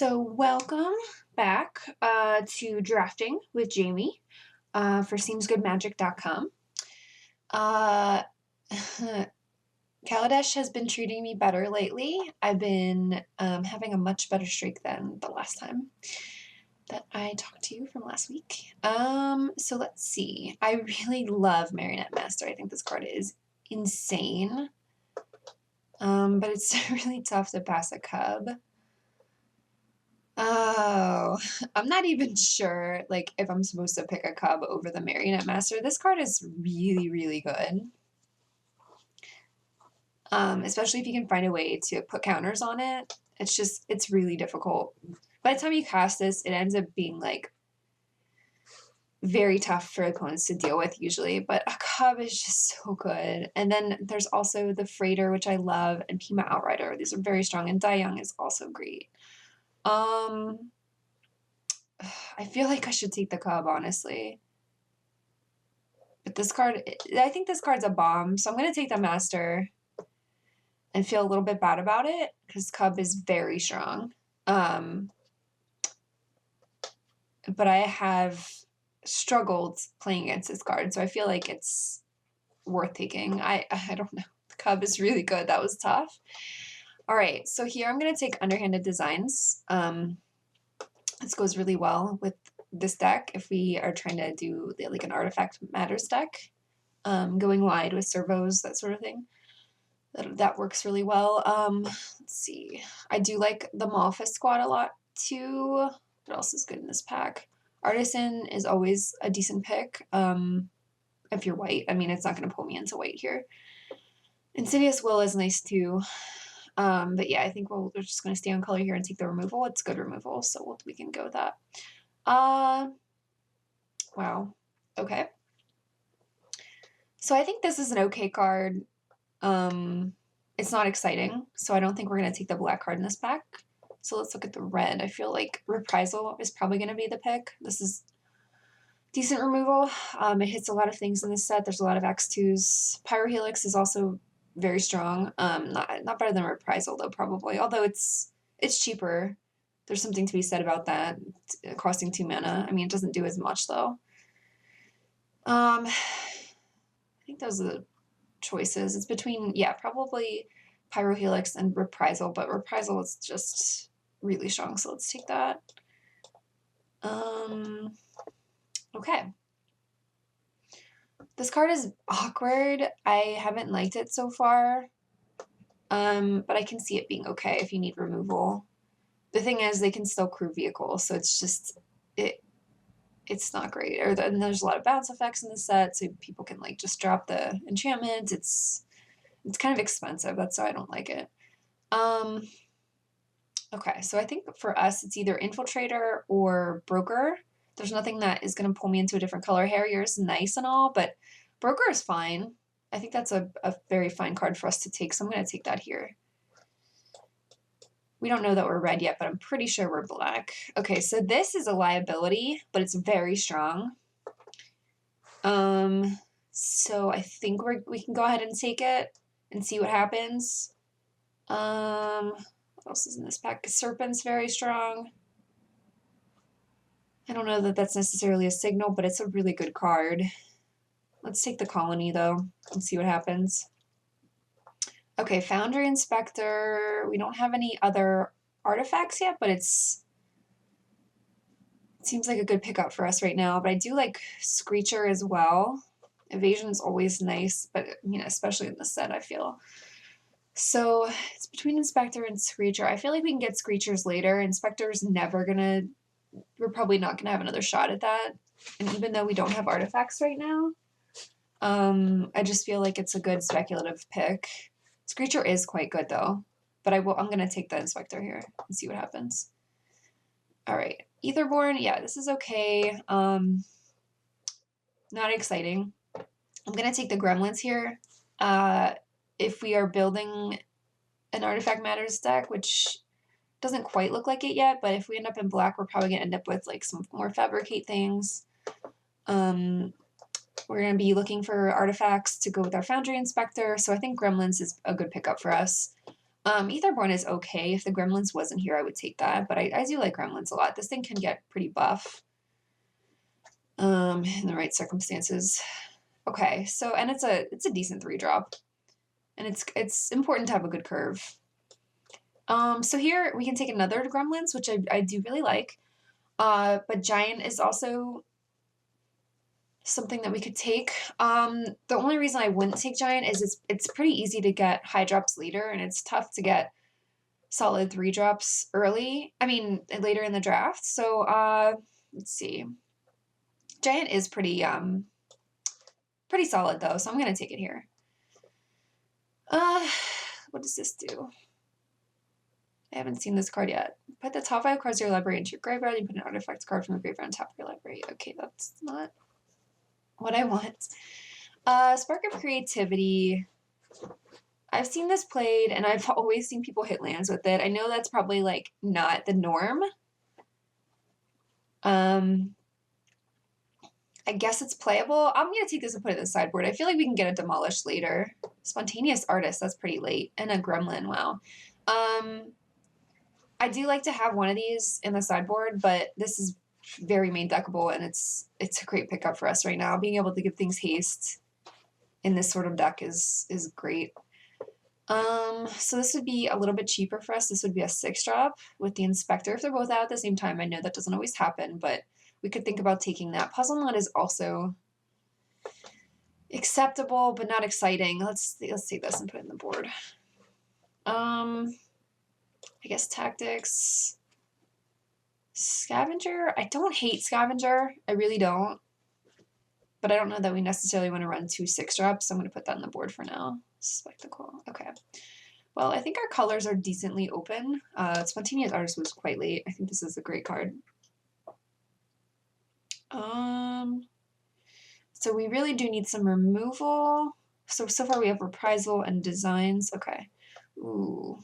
So welcome back to Drafting with Jamie for SeemsGoodMagic.com. Kaladesh has been treating me better lately. I've been having a much better streak than the last time that I talked to you from last week. So let's see. I really love Marionette Master. I think this card is insane. But it's really tough to pass a cub. Oh, I'm not even sure, like, if I'm supposed to pick a cub over the Marionette Master. This card is really, really good. Especially if you can find a way to put counters on it. It's really difficult. By the time you cast this, it ends up being, like, very tough for opponents to deal with usually, but a cub is just so good. And then there's also the Freighter, which I love, and Pima Outrider. These are very strong, and Dai Young is also great. I feel like I should take the cub, honestly. But this card, I think this card's a bomb, so I'm going to take the master and feel a little bit bad about it, because cub is very strong. But I have struggled playing against this card, so I feel like it's worth taking. I don't know. The cub is really good. That was tough. All right, so here I'm going to take Underhanded Designs. This goes really well with this deck if we are trying to do like an Artifact Matters deck, going wide with servos, that sort of thing. That works really well. Let's see. I do like the Malphite squad a lot too. What else is good in this pack? Artisan is always a decent pick. If you're white, I mean, it's not going to pull me into white here. Insidious Will is nice too. But yeah, I think we're just going to stay on color here and take the removal. It's good removal, so we can go with that. Wow. Okay. So I think this is an okay card. It's not exciting, so I don't think we're going to take the black card in this pack. So let's look at the red. I feel like Reprisal is probably going to be the pick. This is decent removal. It hits a lot of things in this set. There's a lot of X2s. Pyrohelix is also very strong. Not better than Reprisal though, probably. Although it's cheaper. There's something to be said about that. Costing 2 mana. I mean, it doesn't do as much though. I think those are the choices. It's between, yeah, probably Pyrohelix and Reprisal, but Reprisal is just really strong, so let's take that. Okay. This card is awkward. I haven't liked it so far, but I can see it being okay if you need removal. The thing is, they can still crew vehicles, so it's just, it's not great. And there's a lot of bounce effects in the set, so people can like just drop the enchantment. It's kind of expensive. That's why I don't like it. Okay, so I think for us, it's either Infiltrator or Broker. There's nothing that is going to pull me into a different color. Harrier is nice and all, but Broker is fine. I think that's a very fine card for us to take, so I'm going to take that here. We don't know that we're red yet, but I'm pretty sure we're black. Okay, so this is a liability, but it's very strong. So I think we can go ahead and take it and see what happens. What else is in this pack? Serpent's very strong. I don't know that that's necessarily a signal, but it's a really good card. Let's take the Colony, though, and see what happens. Okay, Foundry Inspector. We don't have any other artifacts yet, but it seems like a good pickup for us right now. But I do like Screecher as well. Evasion is always nice, but especially in this set, I feel. So it's between Inspector and Screecher. I feel like we can get Screechers later. Inspector's never gonna... We're probably not gonna have another shot at that. And even though we don't have artifacts right now, I just feel like it's a good speculative pick. Screecher is quite good though, but I'm gonna take the Inspector here and see what happens. All right, Etherborn, yeah, this is okay. Not exciting. I'm gonna take the Gremlins here. If we are building an Artifact Matters deck, which doesn't quite look like it yet, but if we end up in black, we're probably gonna end up with like some more Fabricate things. We're going to be looking for artifacts to go with our Foundry Inspector, so I think Gremlins is a good pickup for us. Etherborn is okay. If the Gremlins wasn't here, I would take that, but I do like Gremlins a lot. This thing can get pretty buff in the right circumstances. Okay, so, and it's a decent 3-drop, and it's important to have a good curve. So here we can take another Gremlins, which I do really like, but Giant is also something that we could take. The only reason I wouldn't take Giant is it's pretty easy to get high drops later, and it's tough to get solid 3-drops early. I mean, later in the draft. So let's see. Giant is pretty solid though, so I'm gonna take it here. What does this do? I haven't seen this card yet. Put the top 5 cards of your library into your graveyard and put an artifact card from the graveyard on top of your library. Okay, that's not what I want. Spark of Creativity. I've seen this played, and I've always seen people hit lands with it. I know that's probably, like, not the norm. I guess it's playable. I'm going to take this and put it in the sideboard. I feel like we can get it demolished later. Spontaneous Artist, that's pretty late. And a Gremlin, wow. I do like to have one of these in the sideboard, but this is very main deckable, and it's a great pickup for us right now. Being able to give things haste in this sort of deck is great. So this would be a little bit cheaper for us. This would be a 6-drop with the Inspector. If they're both out at the same time, I know that doesn't always happen, but we could think about taking that. Puzzle Knot is also acceptable, but not exciting. Let's take this and put it in the board. I guess Tactics. Scavenger? I don't hate Scavenger. I really don't. But I don't know that we necessarily want to run 2 6-drops, so I'm going to put that on the board for now. Spectacle. Okay. Well, I think our colors are decently open. Spontaneous Artist was quite late. I think this is a great card. So we really do need some removal. So far we have Reprisal and Designs. Okay. Ooh.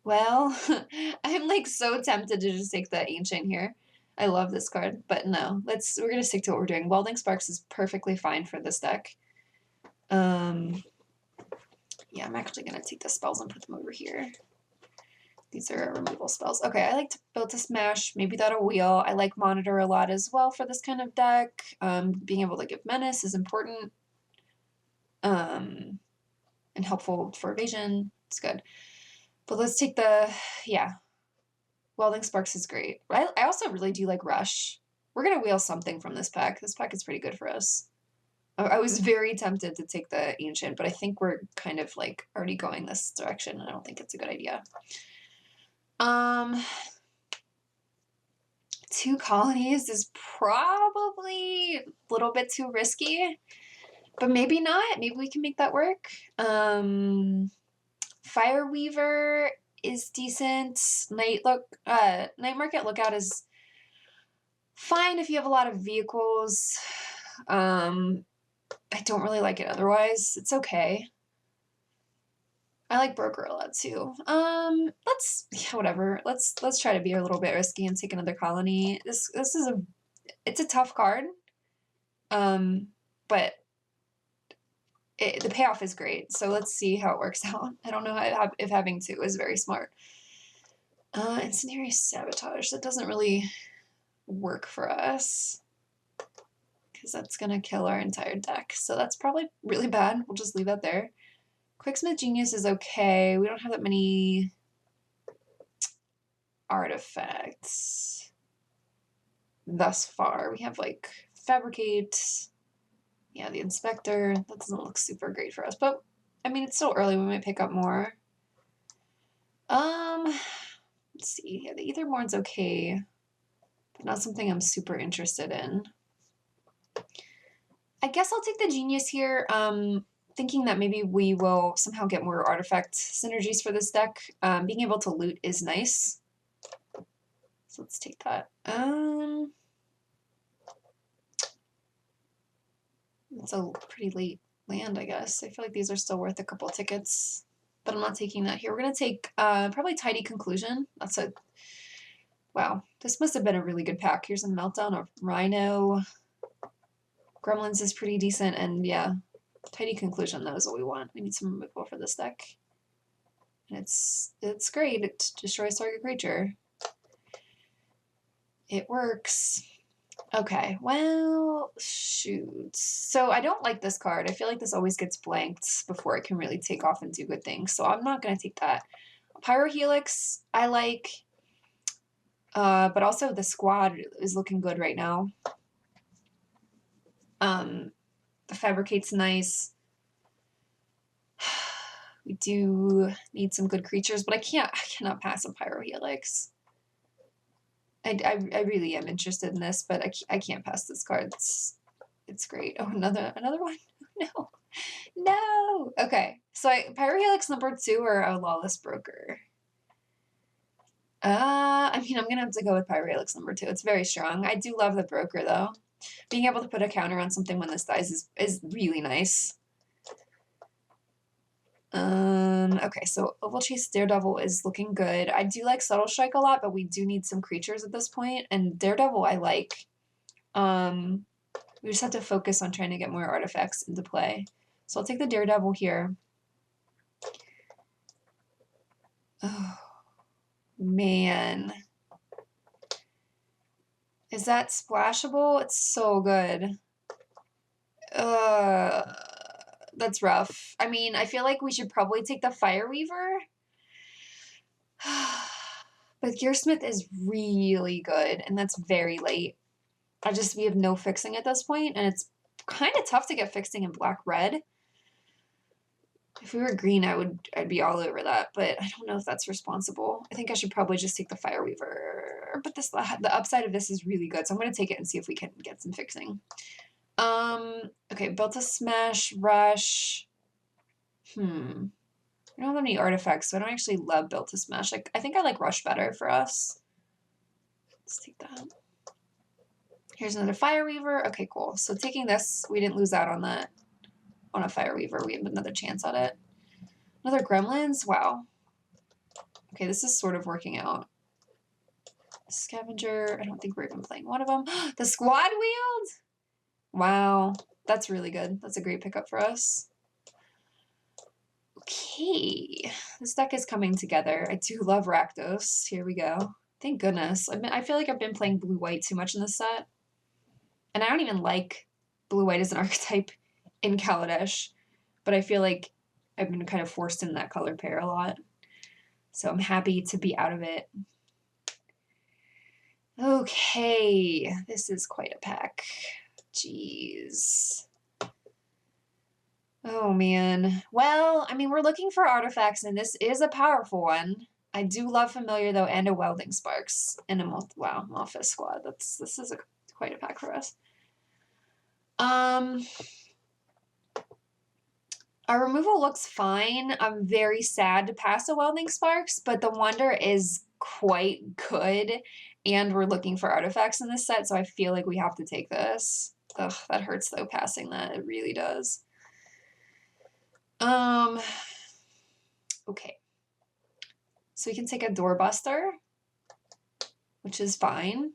Well, I'm like so tempted to just take the Ancient here. I love this card, but no, we're gonna stick to what we're doing. Welding Sparks is perfectly fine for this deck. Yeah, I'm actually gonna take the spells and put them over here. These are removal spells. Okay, I like to build to smash, maybe that'll wheel. I like Monitor a lot as well for this kind of deck. Being able to give Menace is important. And helpful for evasion. It's good. But let's take yeah. Welding Sparks is great. I also really do like Rush. We're going to wheel something from this pack. This pack is pretty good for us. I was very tempted to take the Ancient, but I think we're kind of like already going this direction, and I don't think it's a good idea. 2 colonies is probably a little bit too risky, but maybe not. Maybe we can make that work. Fireweaver is decent. Night Market Lookout is fine if you have a lot of vehicles. I don't really like it otherwise. It's okay. I like Broker a lot too. Whatever. Let's try to be a little bit risky and take another colony. It's a tough card. But the payoff is great. So let's see how it works out. I don't know if having 2 is very smart. Incendiary Sabotage. That doesn't really work for us, because that's going to kill our entire deck. So that's probably really bad. We'll just leave that there. Quicksmith Genius is okay. We don't have that many artifacts thus far. We have like Fabricate. Yeah, the Inspector. That doesn't look super great for us. But, I mean, it's still early. We might pick up more. Let's see. Yeah, the Etherborn's okay, but not something I'm super interested in. I guess I'll take the Genius here, thinking that maybe we will somehow get more artifact synergies for this deck. Being able to loot is nice. So let's take that. It's a pretty late land, I guess. I feel like these are still worth a couple tickets, but I'm not taking that here. We're going to take probably Tidy Conclusion. Wow, this must have been a really good pack. Here's a Meltdown of Rhino. Gremlins is pretty decent, and yeah, Tidy conclusion, though, is what we want. We need some removal for this deck. And it's great. It destroys target creature. It works. Okay, well, shoot. So I don't like this card. I feel like this always gets blanked before it can really take off and do good things. So I'm not going to take that. Pyrohelix, I like. But also the squad is looking good right now. The Fabricate's nice. We do need some good creatures, but I cannot pass a Pyrohelix. I really am interested in this, but I can't pass this card. It's great. Oh, another one. No. No. Okay. So Pyrohelix number 2 or a Lawless Broker. I mean, I'm gonna have to go with Pyrohelix number 2. It's very strong. I do love the Broker though. Being able to put a counter on something when this dies is really nice. Okay, so Oval Chase Daredevil is looking good. I do like Subtle Strike a lot, but we do need some creatures at this point, and Daredevil I like. We just have to focus on trying to get more artifacts into play. So I'll take the Daredevil here. Oh, man. Is that splashable? It's so good. That's rough. I mean, I feel like we should probably take the Fireweaver. But Gearsmith is really good, and that's very late. We have no fixing at this point, and it's kind of tough to get fixing in black-red. If we were green, I'd be all over that, but I don't know if that's responsible. I think I should probably just take the Fireweaver, but the upside of this is really good, so I'm going to take it and see if we can get some fixing. Okay, Built to Smash, Rush. I don't have any artifacts, so I don't actually love Built to Smash. Like, I think I like Rush better for us. Let's take that. Here's another Fireweaver. Okay, cool. So taking this, we didn't lose out on that. On a Fireweaver, we have another chance at it. Another Gremlins? Wow. Okay, this is sort of working out. Scavenger, I don't think we're even playing one of them. The Squad Wield? Wow, that's really good. That's a great pickup for us. Okay, this deck is coming together. I do love Rakdos. Here we go. Thank goodness. I feel like I've been playing blue-white too much in this set. And I don't even like blue-white as an archetype in Kaladesh, but I feel like I've been kind of forced in that color pair a lot. So I'm happy to be out of it. Okay, this is quite a pack. Jeez. Oh man. Well, I mean, we're looking for artifacts, and this is a powerful one. I do love Familiar though, and a Welding Sparks, and a Malphite Squad. This is quite a pack for us. Our removal looks fine. I'm very sad to pass a Welding Sparks, but the Wonder is quite good, and we're looking for artifacts in this set, so I feel like we have to take this. Ugh, that hurts though, passing that. It really does. Okay. So we can take a Doorbuster, which is fine.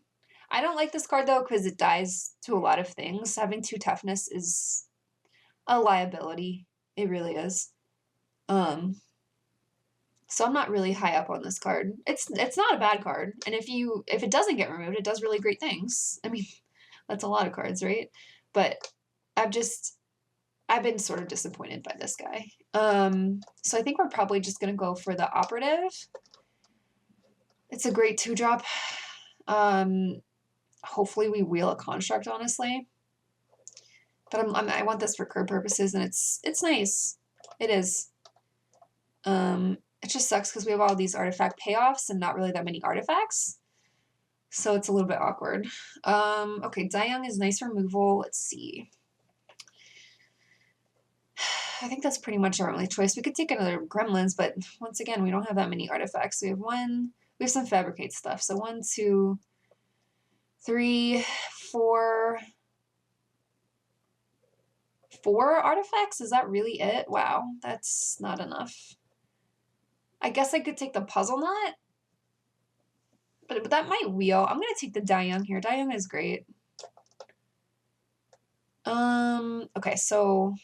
I don't like this card though because it dies to a lot of things. Having 2 toughness is a liability. It really is. So I'm not really high up on this card. It's not a bad card, and if it doesn't get removed, it does really great things. I mean, that's a lot of cards, right? But I've been sort of disappointed by this guy. So I think we're probably just gonna go for the Operative. It's a great 2-drop. Hopefully we wheel a Construct, honestly. But I want this for curve purposes, and it's nice. It is. It just sucks because we have all these artifact payoffs and not really that many artifacts. So it's a little bit awkward. Okay, Dayang is nice removal. Let's see. I think that's pretty much our only choice. We could take another Gremlins, but once again, we don't have that many artifacts. We have some Fabricate stuff. So 1, 2, 3, 4. 4 artifacts? Is that really it? Wow, that's not enough. I guess I could take the Puzzle Knot, but that might wheel. I'm gonna take the Dayang here. Dayang is great. Okay, so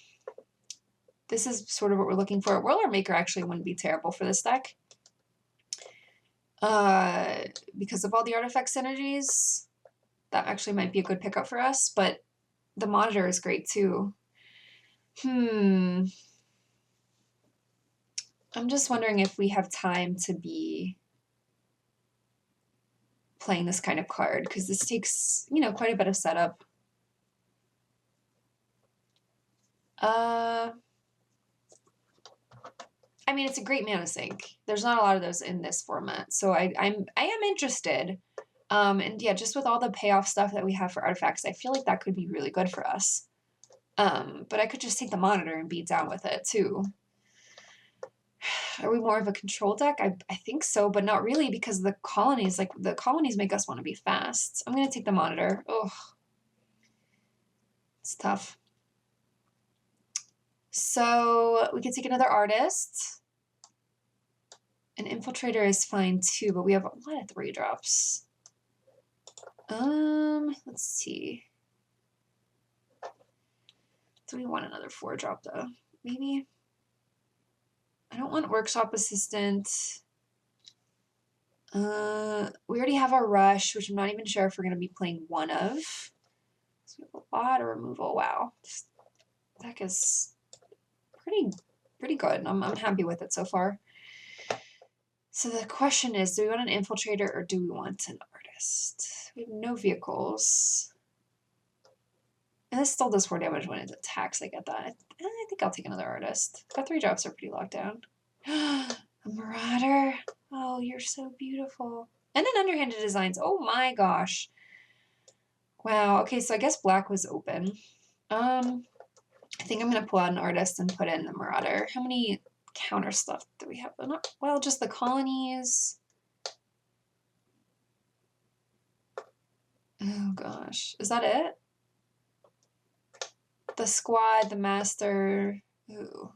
This is sort of what we're looking for. Whirler Maker actually wouldn't be terrible for this deck. Because of all the artifact synergies, that actually might be a good pickup for us, but the Monitor is great too. I'm just wondering if we have time to be playing this kind of card, because this takes, you know, quite a bit of setup. I mean, it's a great mana sink. There's not a lot of those in this format, so I am interested. And yeah, just with all the payoff stuff that we have for artifacts, I feel like that could be really good for us. But I could just take the Monitor and beat down with it too. Are we more of a control deck? I think so, but not really, because the colonies, like the colonies make us want to be fast. I'm gonna take the Monitor. Oh, it's tough. So we could take another artist. An infiltrator is fine too, but we have a lot of 3-drops. Let's see. Do we want another 4-drop though? Maybe. I don't want workshop assistant. We already have our rush, which I'm not even sure if we're gonna be playing one of. So we have a lot of removal. Wow, this deck is pretty good. I'm happy with it so far. So the question is, do we want an infiltrator or do we want an artist? We have no vehicles. And this still does 4 damage when it attacks. I get that. I think I'll take another artist. Our 3-drops are pretty locked down. A Marauder. Oh, you're so beautiful. And an Underhanded Designs. Oh my gosh. Wow. Okay, so I guess black was open. I think I'm going to pull out an artist and put in the Marauder. How many counter stuff do we have? Well, just the colonies. Oh gosh. Is that it? The squad, the master. Ooh.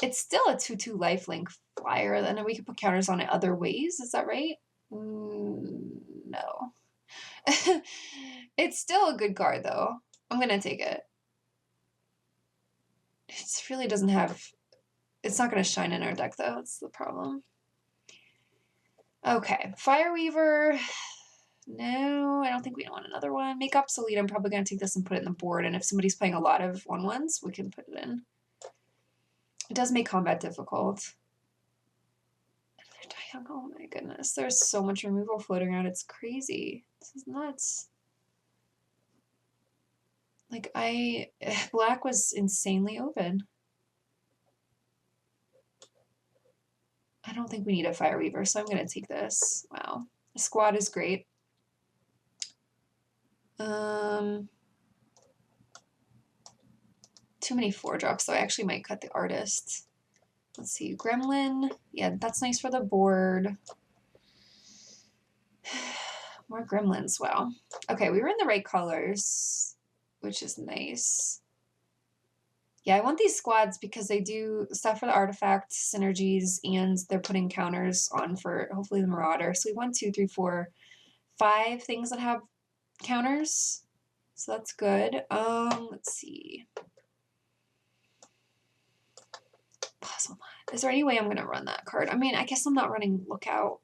It's still a 2/2 lifelink flyer, and then we could put counters on it other ways. Is that right? No. It's still a good card, though. I'm going to take it. It really doesn't have... It's not going to shine in our deck, though. That's the problem. Okay. Fireweaver. No, I don't think we want another one. Make Obsolete. I'm probably going to take this and put it in the board, and if somebody's playing a lot of 1/1s, we can put it in. It does make combat difficult. Oh my goodness, there's so much removal floating around. It's crazy. This is nuts. Like, black was insanely open. I don't think we need a Fireweaver, so I'm going to take this. Wow. The squad is great. Too many 4-drops, so I actually might cut the artist. Let's see, Gremlin. Yeah, that's nice for the board. More gremlins, wow. Okay, we were in the right colors, which is nice. Yeah, I want these squads because they do stuff for the artifact synergies, and they're putting counters on for hopefully the Marauder. So we have 1, 2, 3, 4, 5 things that have counters. So that's good. Let's see. Puzzle Nut. Is there any way I'm gonna run that card? I mean, I guess I'm not running Lookout.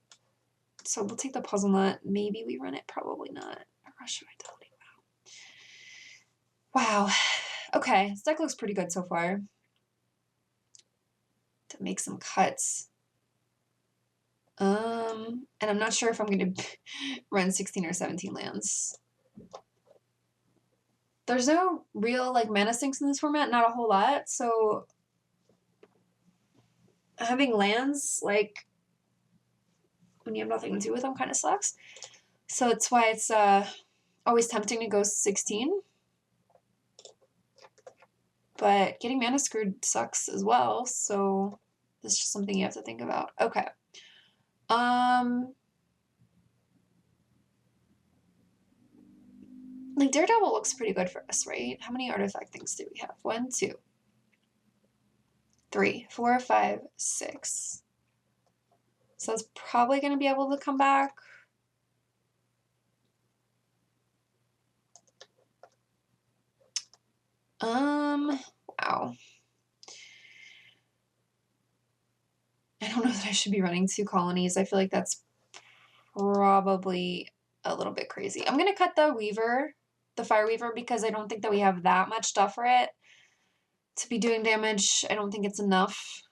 So we'll take the Puzzle Nut. Maybe we run it, probably not. Rush Vitality. Wow. Okay, this deck looks pretty good so far. To make some cuts. And I'm not sure if I'm gonna run 16 or 17 lands. There's no real like mana sinks in this format, not a whole lot, so having lands like when you have nothing to do with them kind of sucks. So it's why it's always tempting to go 16. But getting mana screwed sucks as well, so this is just something you have to think about. Okay. Like Daredevil looks pretty good for us, right? How many artifact things do we have? 1, 2, 3, 4, 5, 6. So it's probably going to be able to come back. Wow. I should be running 2 colonies. I feel like that's probably a little bit crazy. I'm going to cut the Weaver, the Fire Weaver, because I don't think that we have that much stuff for it to be doing damage. I don't think it's enough.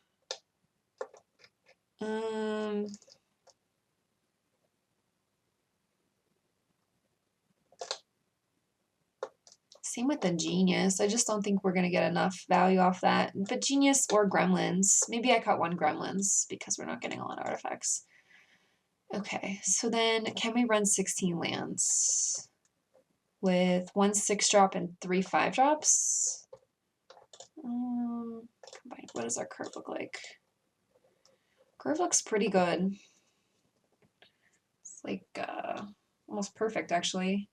Same with the Genius. I just don't think we're going to get enough value off that. But Genius or Gremlins. Maybe I cut 1 Gremlins because we're not getting a lot of artifacts. Okay, so then can we run 16 lands with 1 6-drop and 3 5-drops? What does our curve look like? Curve looks pretty good. It's like almost perfect, actually.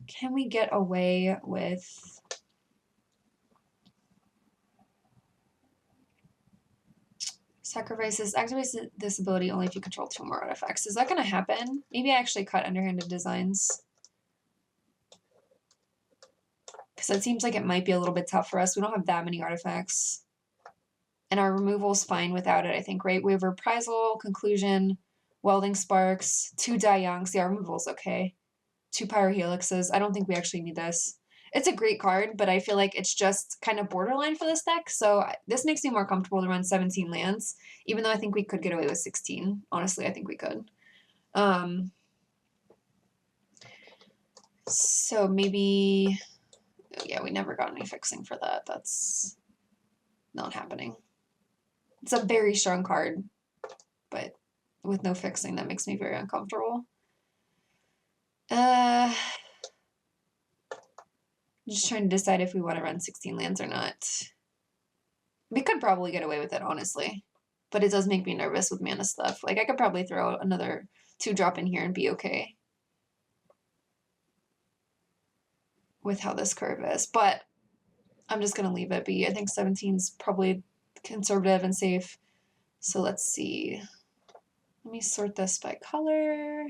Can we get away with sacrifices? Activates this ability only if you control 2 more artifacts. Is that going to happen? Maybe I actually cut Underhanded Designs. Because it seems like it might be a little bit tough for us. We don't have that many artifacts. And our removal's fine without it, I think, right? We have Reprisal, Conclusion, Welding Sparks, 2 Die Youngs. Yeah, our removal's okay. 2 Pyrohelixes. I don't think we actually need this. It's a great card, but I feel like it's just kind of borderline for this deck. So this makes me more comfortable to run 17 lands, even though I think we could get away with 16. Honestly, I think we could. So maybe, yeah, we never got any fixing for that. That's not happening. It's a very strong card, but with no fixing, that makes me very uncomfortable. I'm just trying to decide if we want to run 16 lands or not. We could probably get away with it, honestly, but it does make me nervous with mana stuff. Like, I could probably throw another 2-drop in here and be okay with how this curve is, but I'm just going to leave it be. I think 17's probably conservative and safe. So let's see. Let me sort this by color.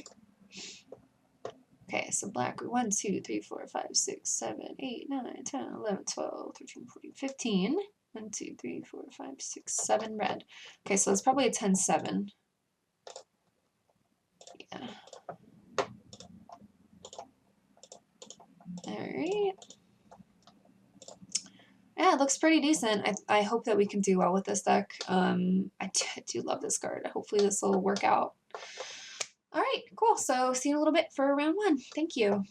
Okay, so black, 1, 2, 3, 4, 5, 6, 7, 8, 9, 10, 11, 12, 13, 14, 15. 1, 2, 3, 4, 5, 6, 7 red. Okay, so it's probably a 10-7. Yeah. Alright. Yeah, it looks pretty decent. I hope that we can do well with this deck. I do love this card. Hopefully this will work out. All right, cool. So see you in a little bit for round 1. Thank you.